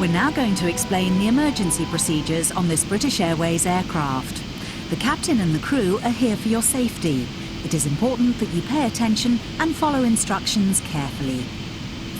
We're now going to explain the emergency procedures on this British Airways aircraft. The captain and the crew are here for your safety. It is important that you pay attention and follow instructions carefully.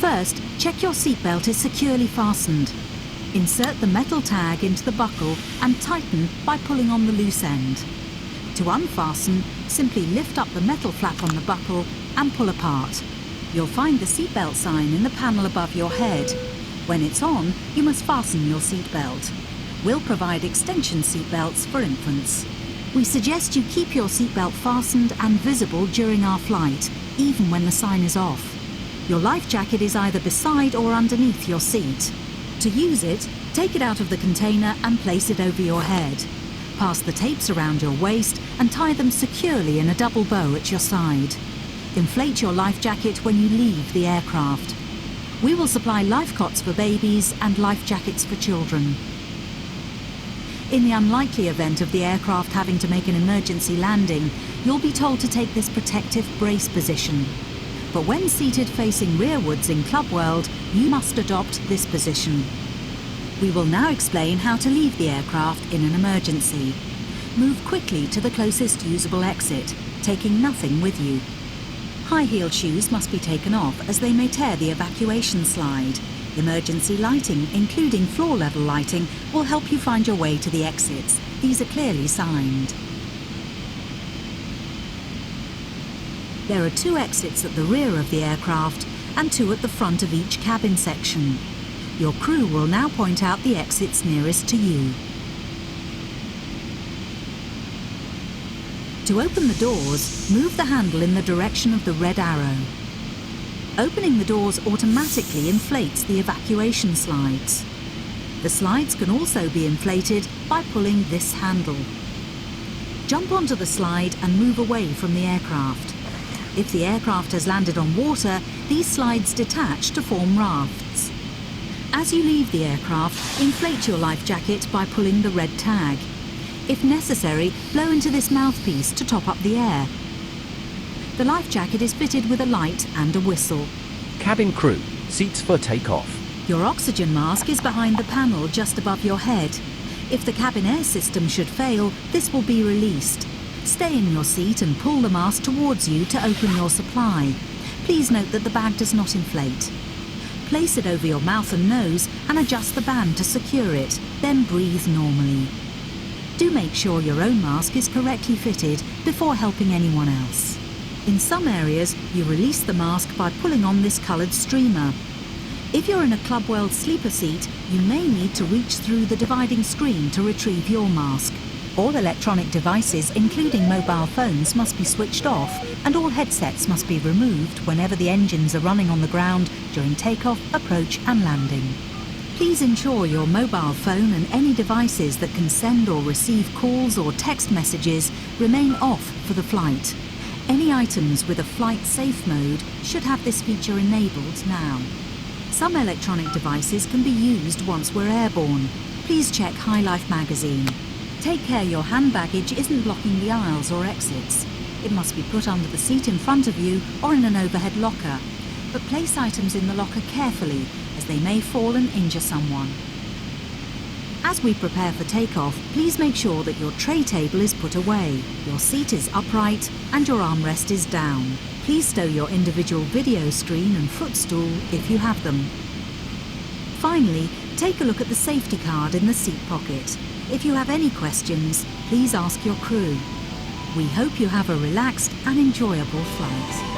First, check your seatbelt is securely fastened. Insert the metal tag into the buckle and tighten by pulling on the loose end. To unfasten, simply lift up the metal flap on the buckle and pull apart. You'll find the seatbelt sign in the panel above your head. When it's on, you must fasten your seatbelt. We'll provide extension seatbelts for infants. We suggest you keep your seatbelt fastened and visible during our flight, even when the sign is off. Your life jacket is either beside or underneath your seat. To use it, take it out of the container and place it over your head. Pass the tapes around your waist and tie them securely in a double bow at your side. Inflate your life jacket when you leave the aircraft. We will supply life cots for babies and life jackets for children. In the unlikely event of the aircraft having to make an emergency landing, you'll be told to take this protective brace position. But when seated facing rearwards in Club World, you must adopt this position. We will now explain how to leave the aircraft in an emergency. Move quickly to the closest usable exit, taking nothing with you. High-heeled shoes must be taken off as they may tear the evacuation slide. Emergency lighting, including floor-level lighting, will help you find your way to the exits. These are clearly signed. There are 2 exits at the rear of the aircraft and 2 at the front of each cabin section. Your crew will now point out the exits nearest to you. To open the doors, move the handle in the direction of the red arrow. Opening the doors automatically inflates the evacuation slides. The slides can also be inflated by pulling this handle. Jump onto the slide and move away from the aircraft. If the aircraft has landed on water, these slides detach to form rafts. As you leave the aircraft, inflate your life jacket by pulling the red tag. If necessary, blow into this mouthpiece to top up the air. The life jacket is fitted with a light and a whistle. Cabin crew, seats for takeoff. Your oxygen mask is behind the panel just above your head. If the cabin air system should fail, this will be released. Stay in your seat and pull the mask towards you to open your supply. Please note that the bag does not inflate. Place it over your mouth and nose and adjust the band to secure it, then breathe normally. Do make sure your own mask is correctly fitted before helping anyone else. In some areas, you release the mask by pulling on this coloured streamer. If you're in a Club World sleeper seat, you may need to reach through the dividing screen to retrieve your mask. All electronic devices, including mobile phones, must be switched off, and all headsets must be removed whenever the engines are running on the ground during takeoff, approach and landing. Please ensure your mobile phone and any devices that can send or receive calls or text messages remain off for the flight. Any items with a flight safe mode should have this feature enabled now. Some electronic devices can be used once we're airborne. Please check High Life magazine. Take care your hand baggage isn't blocking the aisles or exits. It must be put under the seat in front of you or in an overhead locker. But place items in the locker carefully, as they may fall and injure someone. As we prepare for takeoff, please make sure that your tray table is put away, your seat is upright and your armrest is down. Please stow your individual video screen and footstool if you have them. Finally, take a look at the safety card in the seat pocket. If you have any questions, please ask your crew. We hope you have a relaxed and enjoyable flight.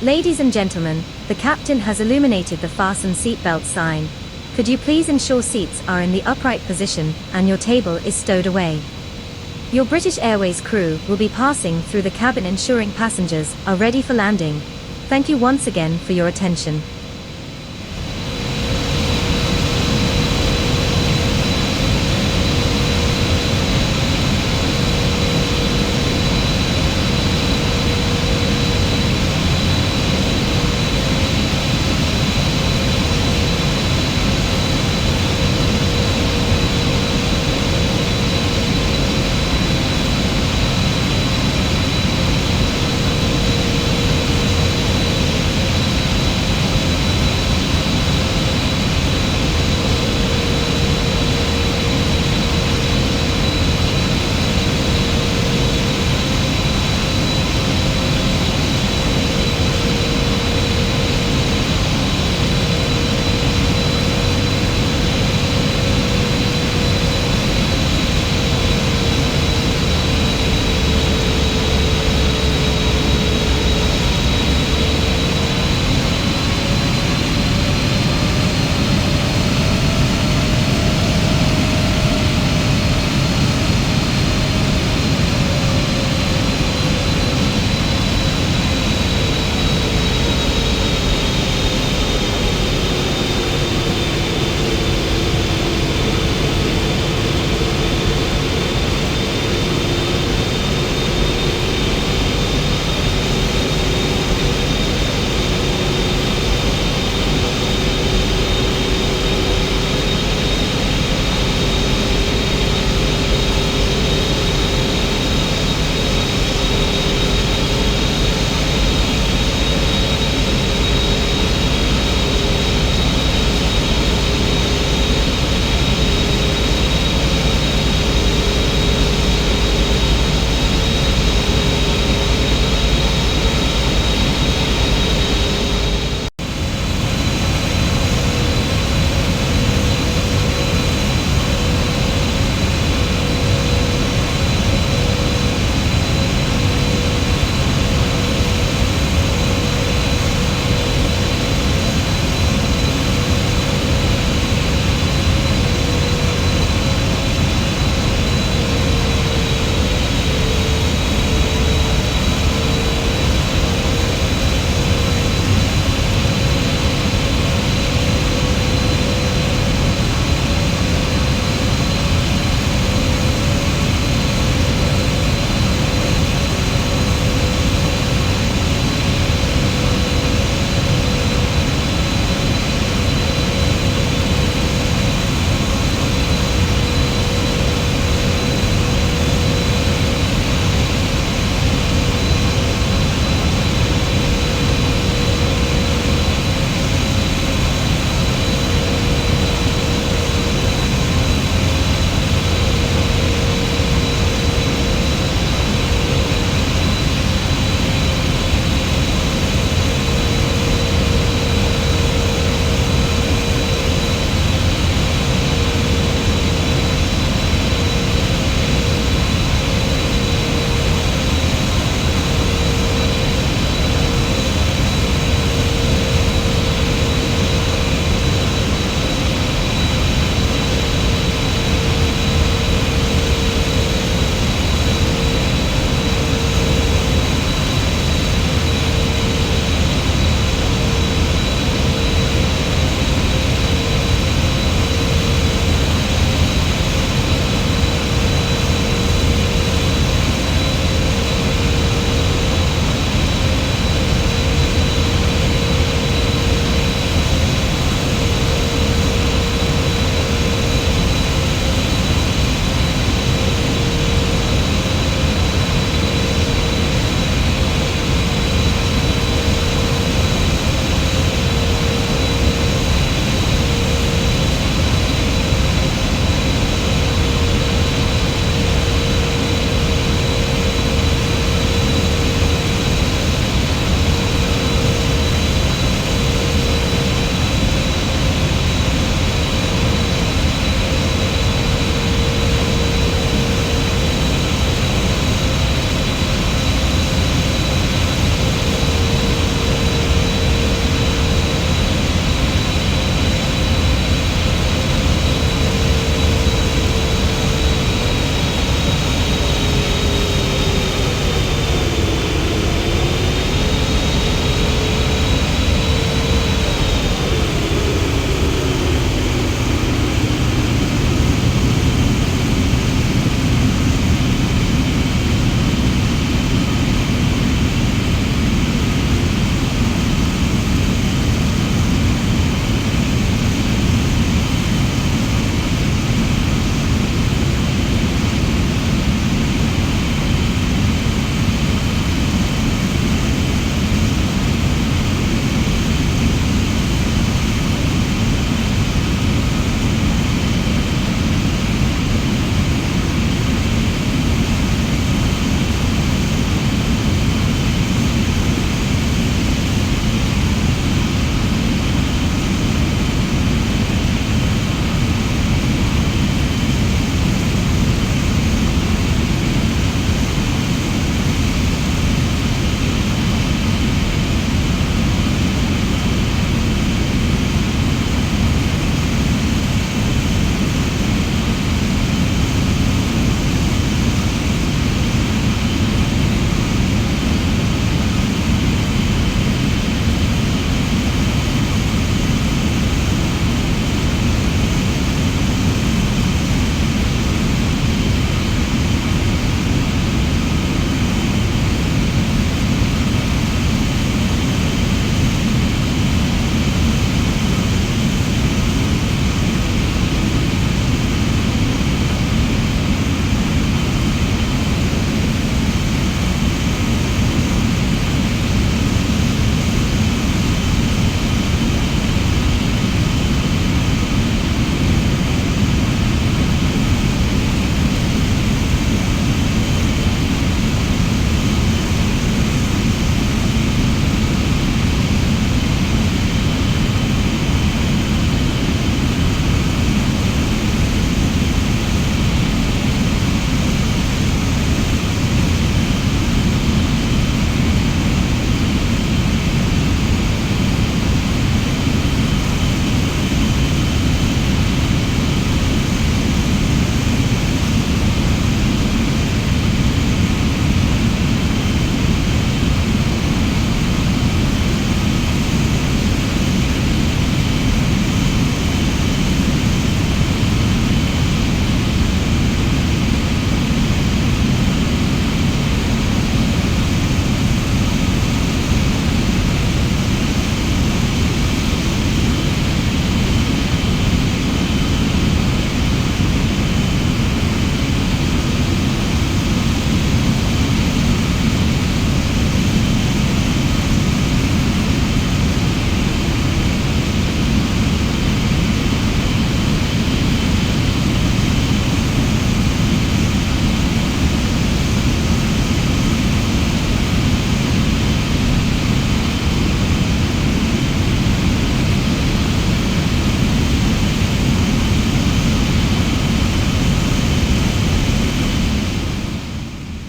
Ladies and gentlemen, the captain has illuminated the fasten seatbelt sign. Could you please ensure seats are in the upright position and your table is stowed away? Your British Airways crew will be passing through the cabin ensuring passengers are ready for landing. Thank you once again for your attention.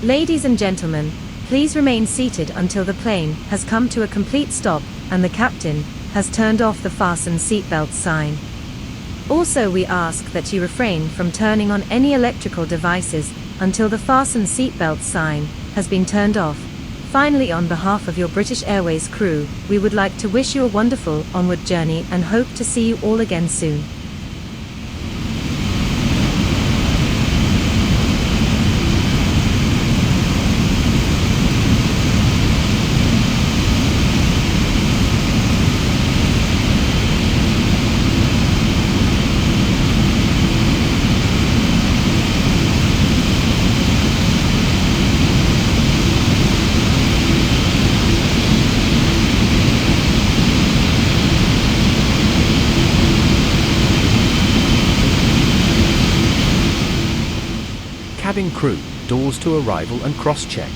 Ladies and gentlemen, please remain seated until the plane has come to a complete stop and the captain has turned off the fasten seatbelt sign. Also, we ask that you refrain from turning on any electrical devices until the fasten seatbelt sign has been turned off. Finally, on behalf of your British Airways crew, we would like to wish you a wonderful onward journey and hope to see you all again soon. Cabin crew, doors to arrival and cross-check.